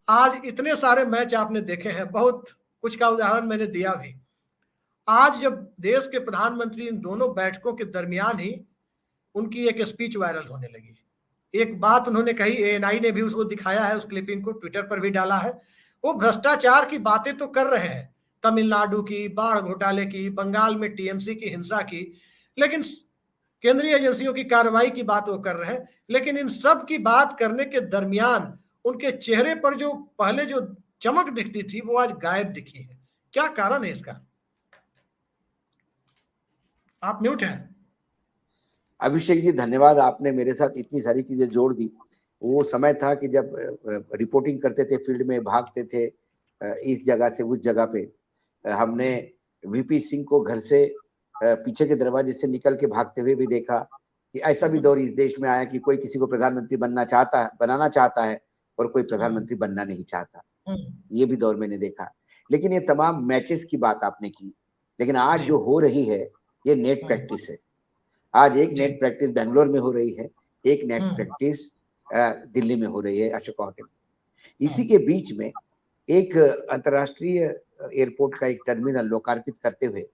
आज इतने सारे मैच आपने देखे हैं, बहुत कुछ का उदाहरण मैंने दिया भी। आज जब देश के प्रधानमंत्री इन दोनों बैठकों के दरमियान ही उनकी एक स्पीच वायरल होने लगी। एक बात उन्होंने कही, एएनआई ने भी उसको दिखाया है, उस क्लिपिंग को ट्विटर पर भी डाला है। वो भ्रष्टाचार की बातें तो कर रहे हैं, तमिलनाडु की बाढ़ घोटाले की, बंगाल में टीएमसी की हिंसा की, लेकिन केंद्रीय एजेंसियों की कार्रवाई की बात वो कर रहे हैं। लेकिन इन सब की बात करने के दरमियान उनके चेहरे पर जो पहले जो चमक दिखती थी वो आज गायब दिखी है। क्या कारण है इसका? आप म्यूट हैं। अभिषेक जी धन्यवाद, आपने मेरे साथ इतनी सारी चीजें जोड़ दी। वो समय था कि जब रिपोर्टिंग करते थे, फील्ड में भागते थे इस जगह से उस जगह पे। हमने वीपी सिंह को घर से पीछे के दरवाजे से निकल के भागते हुए भी देखा कि ऐसा भी दौर इस देश में आया कि कोई किसी को प्रधानमंत्री बनाना चाहता है और कोई प्रधानमंत्री बनना नहीं चाहता। ये भी दौर मैंने देखा। लेकिन ये तमाम मैचेस की बात आपने की, लेकिन आज जो हो रही है ये नेट प्रैक्टिस है। आज एक नेट प्रैक्टिस बेंगलोर में हो रही है, एक नेट प्रैक्टिस दिल्ली में हो रही है, अशोका होटल में। इसी के बीच में एक अंतर्राष्ट्रीय एयरपोर्ट का एक टर्मिनल लोकार्पित करते हुए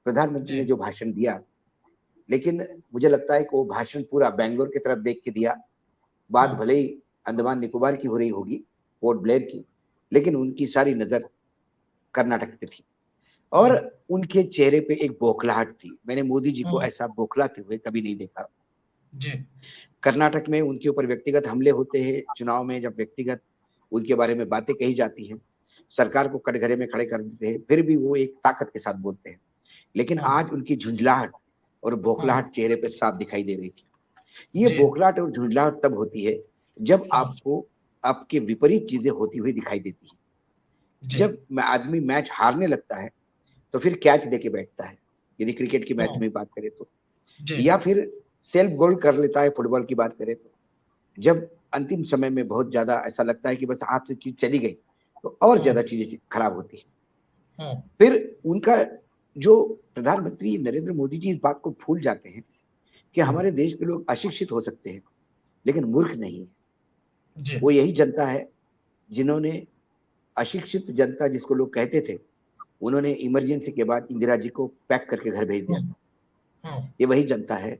प्रधानमंत्री ने जो भाषण दिया, लेकिन मुझे लगता है कि वो भाषण पूरा बेंगलोर की तरफ देख के दिया। बात भले ही अंडमान निकोबार की हो रही होगी, पोर्ट ब्लेयर की, लेकिन उनकी सारी नजर कर्नाटक पे थी और उनके चेहरे पे एक बौखलाहट थी। मैंने मोदी जी को ऐसा बौखलाते हुए कभी नहीं देखा। कर्नाटक में उनके ऊपर व्यक्तिगत हमले होते हैं, चुनाव में जब व्यक्तिगत उनके बारे में बातें कही जाती हैं, सरकार को कटघरे में खड़े कर देते हैं, फिर भी वो एक ताकत के साथ बोलते हैं। लेकिन आज उनकी झुंझलाहट और बौखलाहट चेहरे पे साफ दिखाई दे रही थी। ये बौखलाहट और झुंझलाहट तब होती है जब आपको आपके विपरीत चीजें होती हुई दिखाई देती है। जब आदमी मैच हारने लगता है तो फिर कैच देके बैठता है, यदि क्रिकेट की मैच में बात करें तो, या फिर सेल्फ गोल कर लेता है फुटबॉल की बात करें तो। जब अंतिम समय में बहुत ज्यादा ऐसा लगता है कि बस हाथ से चीज चली गई तो और ज्यादा चीजें खराब होती है। फिर उनका जो प्रधानमंत्री नरेंद्र मोदी जी इस बात को भूल जाते हैं कि हमारे देश के लोग अशिक्षित हो सकते हैं लेकिन मूर्ख नहीं है। वो यही जनता है जिन्होंने, अशिक्षित जनता जिसको लोग कहते थे, उन्होंने इमरजेंसी के बाद इंदिरा जी को पैक करके घर भेज दिया था। ये वही जनता है।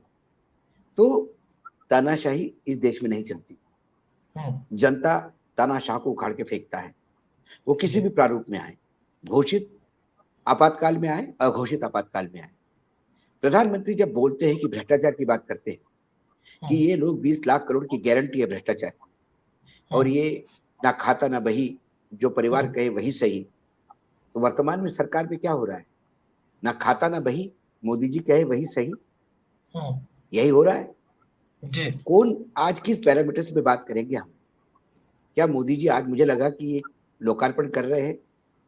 तो तानाशाही इस देश में नहीं चलती। जनता तानाशाह को उखाड़ के फेंकता है, वो किसी भी प्रारूप में आए, घोषित आपातकाल में आए, अघोषित आपातकाल में आए। प्रधानमंत्री जब बोलते हैं कि भ्रष्टाचार की बात करते हैं कि ये लोग 20 लाख करोड़ की गारंटी है भ्रष्टाचार और ये ना खाता ना बही, जो परिवार कहे वही सही। तो वर्तमान में सरकार में क्या हो रहा है? ना खाता ना बही, मोदी जी कहे वही सही, यही हो रहा है। कौन आज किस पैरामीटर्स पे बात करेंगे हम? क्या मोदी जी आज मुझे लगा कि लोकार्पण कर रहे हैं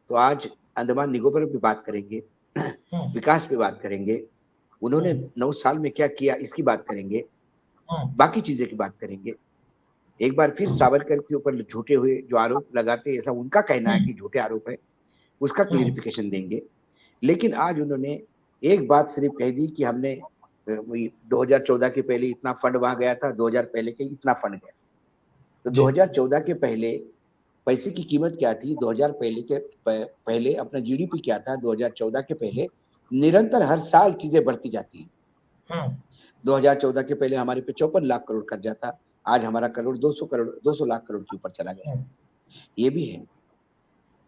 तो आज अंडमान निकोबार पे बात करेंगे, विकास पे बात करेंगे, उन्होंने 9 साल में क्या किया इसकी बात करेंगे, बाकी चीजें की बात करेंगे। एक बार फिर सावरकर के ऊपर झूठे हुए जो आरोप लगाते, ऐसा उनका कहना है कि झूठे आरोप है, उसका क्लियरिफिकेशन देंगे। लेकिन आज उन्होंने एक बात सिर्फ कह दी कि हमने 2014 के पहले इतना फंड वहां गया था, 2000 पहले के इतना फंड गया। तो 2014 के पहले पैसे की कीमत क्या थी, 2000 पहले अपना जीडीपी क्या था, 2014 के पहले निरंतर हर साल चीजें बढ़ती जाती हैं। 2014 के पहले हमारे पे 54 लाख करोड़ कर्जा था, आज हमारा 200 लाख करोड़ के ऊपर चला गया। ये भी है,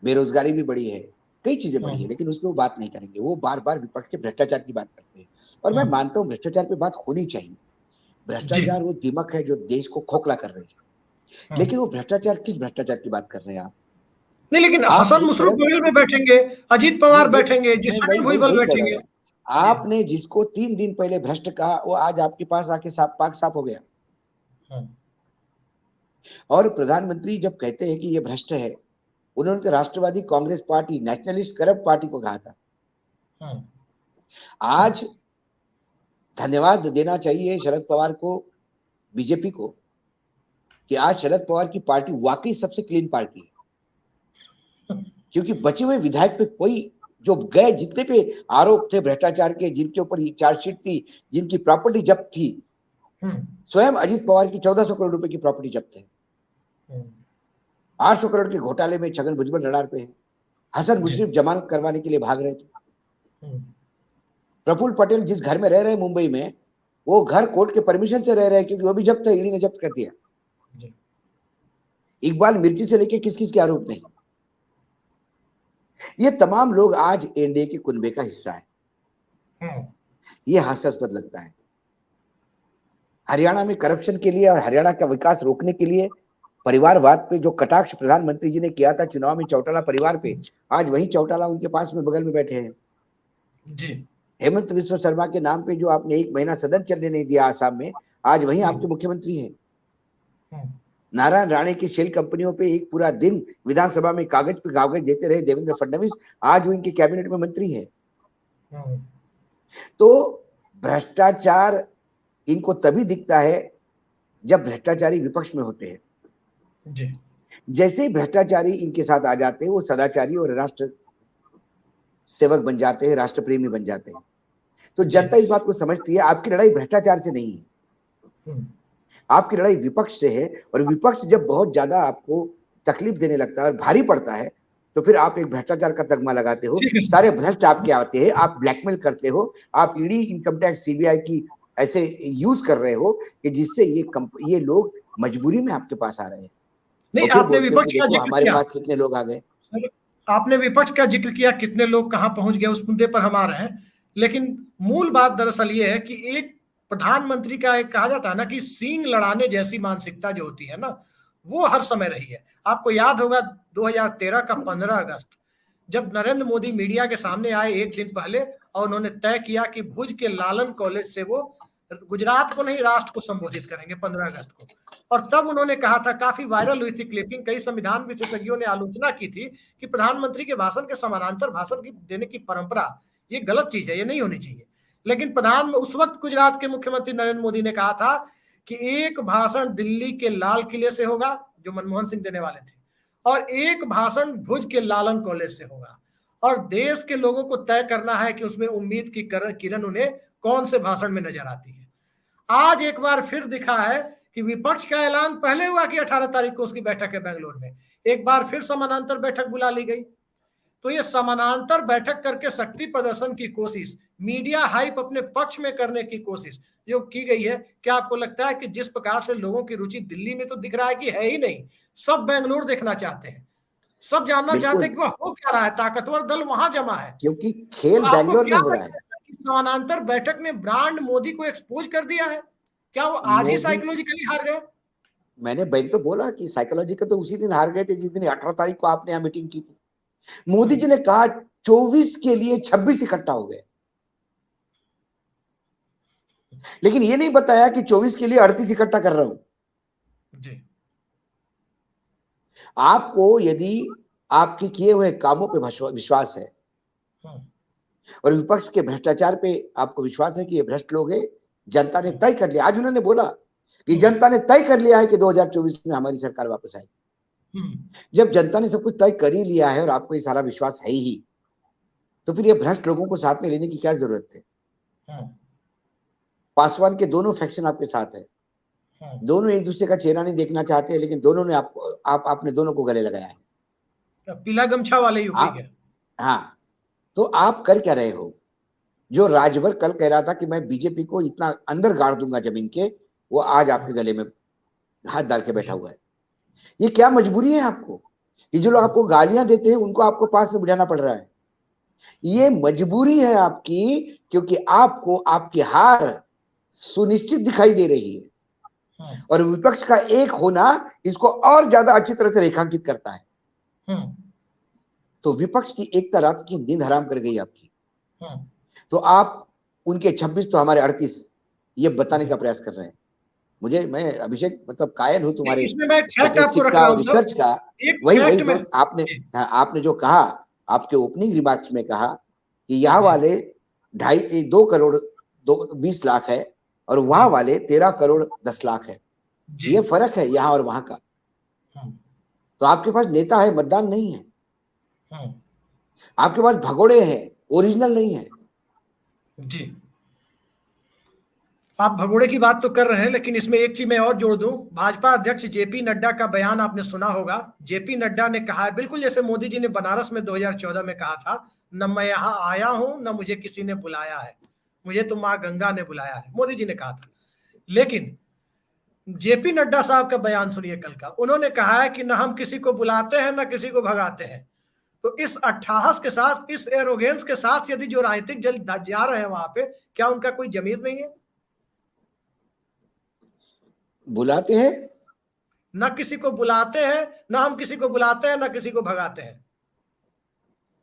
बेरोजगारी भी बढ़ी है, कई चीजें बढ़ी है, लेकिन उसमें वो बात नहीं करेंगे। वो बार बार विपक्ष के भ्रष्टाचार की बात करते हैं और मैं मानता हूँ भ्रष्टाचार पे बात होनी चाहिए। भ्रष्टाचार वो दिमक है जो देश को खोखला कर रही है। लेकिन वो भ्रष्टाचार किस भ्रष्टाचार की बात कर रहे हैं आप? नहीं, लेकिन हसन मुशर्रफ बगल में बैठेंगे, अजीत पवार बैठेंगे, जितेंद्र भुजबल बैठेंगे। आपने जिसको 3 दिन पहले भ्रष्ट कहा वो आज आपके पास आके साफ हो गया। और प्रधानमंत्री जब कहते हैं कि ये भ्रष्ट है, उन्होंने तो राष्ट्रवादी Congress party, nationalist corrupt party को कहा था। आज धन्यवाद देना चाहिए शरद पवार को, बीजेपी को, कि आज शरद पवार की पार्टी वाकई सबसे क्लीन पार्टी है, क्योंकि बचे हुए विधायक पे कोई, जो गए जितने पे आरोप थे भ्रष्टाचार के, जिनके ऊपर चार्जशीट थी, जिनकी प्रॉपर्टी जब्त थी, स्वयं अजीत पवार की 1400 करोड़ रुपए की प्रॉपर्टी जब्त है। 800 करोड़ के घोटाले में छगन भुजबल रडार पे है। हसन मुशर्रफ जमानत करवाने के लिए भाग रहे थे। प्रफुल्ल पटेल जिस घर में रह रहे हैं मुंबई में, वो घर कोर्ट के परमिशन से रह रहे हैं, क्योंकि वो भी जब्त है, ईडी ने जब्त कर दिया। इकबाल मिर्ची से लेके किस किस के आरोप नहीं। ये तमाम लोग आज एनडीए के कुनबे का हिस्सा है। ये हास्यास्पद लगता है। हरियाणा में करप्शन के लिए और हरियाणा का विकास रोकने के लिए परिवारवाद पे जो कटाक्ष प्रधानमंत्री जी ने किया था चुनाव में चौटाला परिवार पे, आज वही चौटाला उनके पास में बगल में बैठे हैं जी। हेमंत बिस्वा शर्मा के नाम पे जो आपने 1 महीना सदन चलने नहीं दिया आसाम में, आज वही आपके मुख्यमंत्री हैं। नारायण राणे की शेल कंपनियों पे एक पूरा दिन विधानसभा में कागज पे कागज देते रहे देवेंद्र फडणवीस, आज वो इनके कैबिनेट में मंत्री है। तो भ्रष्टाचार इनको तभी दिखता है जब भ्रष्टाचारी विपक्ष में होते हैं जी। जैसे ही भ्रष्टाचारी इनके साथ आ जाते हैं, वो सदाचारी और राष्ट्र सेवक बन जाते हैं, राष्ट्र प्रेमी बन जाते हैं। तो जनता इस बात को समझती है, आपकी लड़ाई भ्रष्टाचार से नहीं है, आपकी लड़ाई विपक्ष से है। और विपक्ष जब बहुत ज्यादा आपको तकलीफ देने लगता है और भारी पड़ता है, तो फिर आप एक भ्रष्टाचार का तगमा लगाते हो, सारे भ्रष्ट आपके आते हैं, आप ब्लैकमेल करते हो, आप ईडी, इनकम टैक्स, सीबीआई की ऐसे यूज कर रहे हो कि जिससे ये लोग मजबूरी में आपके पास आ रहे हैं। नहीं, आपने विपक्ष का जिक्र हमारे किया, पास कितने लोग आ गए। आपने विपक्ष का जिक्र किया, कितने लोग कहां पहुंच गए, उस मुद्दे पर हम आ रहे हैं। लेकिन मूल बात दरअसल ये है कि एक प्रधानमंत्री का एक कहा जाता है ना कि सींग लड़ाने जैसी मानसिकता जो होती है ना, वो हर समय रही है। आपको याद होगा 2013 का 15 अगस्त, जब नरेंद्र मोदी मीडिया के सामने आए एक दिन पहले और उन्होंने तय किया कि भुज के लालन कॉलेज से वो गुजरात को नहीं, राष्ट्र को संबोधित करेंगे 15 अगस्त को। और तब उन्होंने कहा था, काफी वायरल हुई थी क्लिपिंग, कई संविधान विशेषज्ञों ने आलोचना की थी कि प्रधानमंत्री के भाषण के समानांतर भाषण देने की परंपरा ये गलत चीज है, ये नहीं होनी चाहिए। लेकिन उस वक्त गुजरात के मुख्यमंत्री नरेंद्र मोदी ने कहा था कि एक भाषण दिल्ली के लाल किले से होगा, जो मनमोहन सिंह देने वाले थे, और एक भाषण भुज के लालन कॉलेज से होगा, और देश के लोगों को तय करना है कि उसमें उम्मीद की किरण उन्हें कौन से भाषण में नजर आती है। आज एक बार फिर दिखा है कि विपक्ष का ऐलान पहले हुआ कि 18 तारीख को उसकी बैठक है बेंगलोर में, एक बार फिर समानांतर बैठक बुला ली गई। तो ये समानांतर बैठक करके शक्ति प्रदर्शन की कोशिश, मीडिया हाइप अपने पक्ष में करने की कोशिश जो की गई है, क्या आपको लगता है कि जिस प्रकार से लोगों की रुचि दिल्ली में तो दिख रहा है कि है ही नहीं, सब बेंगलोर देखना चाहते हैं, सब जानना चाहते हैं कि वह हो क्या रहा है, ताकतवर दल वहां जमा है, क्योंकि खेल तो बेंगलोर में हो रहा है। समानांतर बैठक ने ब्रांड मोदी को एक्सपोज कर दिया है, क्या वो आज ही साइकोलॉजिकली हार गए? मैंने पहले तो बोला कि साइकोलॉजिकल तो उसी दिन हार गए थे जिस दिन 18 तारीख को आपने यहाँ मीटिंग की थी। मोदी जी ने कहा 24 के लिए 26 इकट्ठा हो गए, लेकिन ये नहीं बताया कि 24 के लिए 38 इकट्ठा कर रहा हूं जी। आपको यदि आपके किए हुए कामों पे विश्वास है और विपक्ष के भ्रष्टाचार पे आपको विश्वास है कि ये भ्रष्ट लोग हैं, जनता ने तय कर लिया, आज उन्होंने बोला कि जनता ने तय कर लिया है कि 2024 में हमारी सरकार वापस आएगी। जब जनता ने सब कुछ तय कर ही लिया है और आपको ये सारा विश्वास है ही, तो फिर ये भ्रष्ट लोगों को साथ में लेने की क्या जरूरत है? पासवान के दोनों फैक्शन आपके साथ है, दोनों एक दूसरे का चेहरा नहीं देखना चाहते, लेकिन दोनों ने आपने दोनों को गले लगाया है, पीला गमछा वाले यूपी के। हाँ, तो आप कर क्या रहे हो? जो राजभर कल कह रहा था कि मैं बीजेपी को इतना अंदर गाड़ दूंगा जमीन के, वो आज आपके गले में हाथ डाल के बैठा हुआ है। ये क्या मजबूरी है आपको कि जो लोग आपको गालियां देते हैं उनको आपको पास में बिठाना पड़ रहा है? ये मजबूरी है आपकी, क्योंकि आपको आपकी हार सुनिश्चित दिखाई दे रही है और विपक्ष का एक होना इसको और ज्यादा अच्छी तरह से रेखांकित करता है। तो विपक्ष की एकता रात की नींद हराम कर गई आपकी। तो आप उनके 26 तो हमारे 38 ये बताने का प्रयास कर रहे हैं। मैं अभिषेक मतलब कायल हूं तुम्हारे रिसर्च का। वही तो आपने जो कहा, आपके ओपनिंग रिमार्क्स में कहा कि यहाँ वाले 2 करोड़ 20 लाख है और वहां वाले 13 करोड़ 10 लाख है, ये फर्क है यहाँ और वहां का। तो आपके पास नेता है, मतदान नहीं है, आपके पास भगोड़े हैं, ओरिजिनल नहीं है जी। आप भगोड़े की बात तो कर रहे हैं, लेकिन इसमें एक चीज मैं और जोड़ दूं। भाजपा अध्यक्ष जेपी नड्डा का बयान आपने सुना होगा। जेपी नड्डा ने कहा है, बिल्कुल जैसे मोदी जी ने बनारस में 2014 में कहा था, न मैं यहाँ आया हूं न मुझे किसी ने बुलाया है, मुझे तो माँ गंगा ने बुलाया है, मोदी जी ने कहा था। लेकिन जेपी नड्डा साहब का बयान सुनिए कल का। उन्होंने कहा है कि न हम किसी को बुलाते हैं न किसी को भगाते हैं। तो इस अट्ठाहस के साथ, इस एरोगेंस के साथ यदि जो राजनीतिक जल जा रहे हैं वहां पे, क्या उनका कोई जमीर नहीं है? बुलाते हैं, न किसी को बुलाते हैं, न हम किसी को बुलाते हैं, न किसी को भगाते हैं।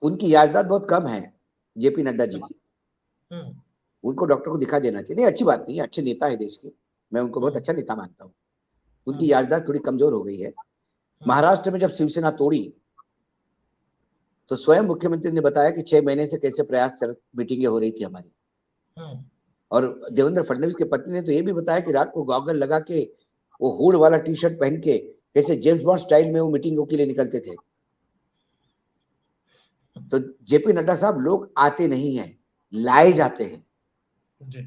उनकी याददाश्त बहुत कम है जेपी नड्डा जी की। उनको डॉक्टर को दिखा देना चाहिए। नहीं, अच्छी बात नहीं है, अच्छे नेता है देश के, मैं उनको बहुत अच्छा नेता मानता हूँ। उनकी याददाश्त थोड़ी कमजोर हो गई है। महाराष्ट्र में जब शिवसेना तोड़ी तो स्वयं मुख्यमंत्री ने बताया कि 6 महीने से कैसे प्रयास मीटिंगें हो रही थी हमारी। और देवेंद्र फडणवीस के पत्नी ने तो ये भी बताया कि रात को गॉगल लगा के, वो हुड वाला टी शर्ट पहन के, कैसे जेम्स बॉन्ड स्टाइल में वो मीटिंगों के लिए निकलते थे। तो जेपी नड्डा साहब, लोग आते नहीं हैं, लाए जाते हैं जी।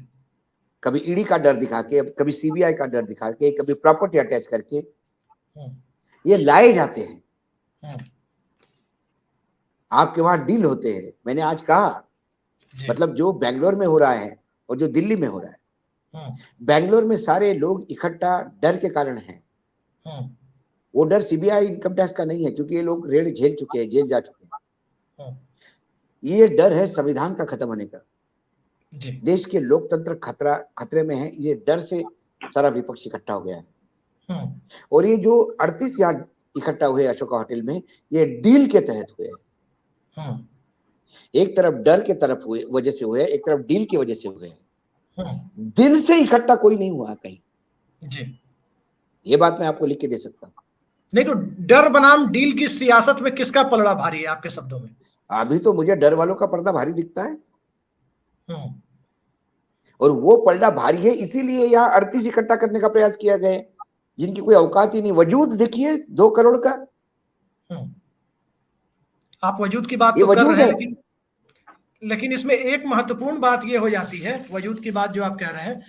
कभी ईडी का डर दिखा के, कभी सीबीआई का डर दिखा के, कभी प्रॉपर्टी अटैच करके, ये लाए जाते हैं। आपके वहां डील होते हैं। मैंने आज कहा, मतलब जो बेंगलोर में हो रहा है और जो दिल्ली में हो रहा है, बेंगलोर में सारे लोग इकट्ठा डर के कारण हैं। वो डर सीबीआई इनकम टैक्स का नहीं है, क्योंकि ये लोग रेड झेल चुके हैं, जेल जा चुके हैं। ये डर है संविधान का खत्म होने का। देश के लोकतंत्र खतरे में है। ये डर से सारा विपक्ष इकट्ठा हो गया है। और ये जो 38 यहाँ इकट्ठा हुए अशोका होटल में, ये डील के तहत हुए हैं। एक तरफ डर के तरफ हुए वजह से हुए, एक तरफ डील की वजह से हुए। दिल से इकट्ठा कोई नहीं हुआ कहीं जी। ये बात मैं आपको लिख के दे सकता हूँ। नहीं तो डर बनाम डील की सियासत में किसका पलड़ा भारी है आपके शब्दों में? अभी तो मुझे डर वालों का पर्दा भारी दिखता है। और वो पलड़ा भारी है, इसीलिए यहाँ 38 इकट्ठा करने का प्रयास किया गया, जिनकी कोई औकात ही नहीं। वजूद देखिए 2 करोड़ का। आप वजूद की बात तो कर रहे हैं, लेकिन इसमें एक महत्वपूर्ण बात ये हो जाती है, वजूद की बात जो आप कह रहे हैं।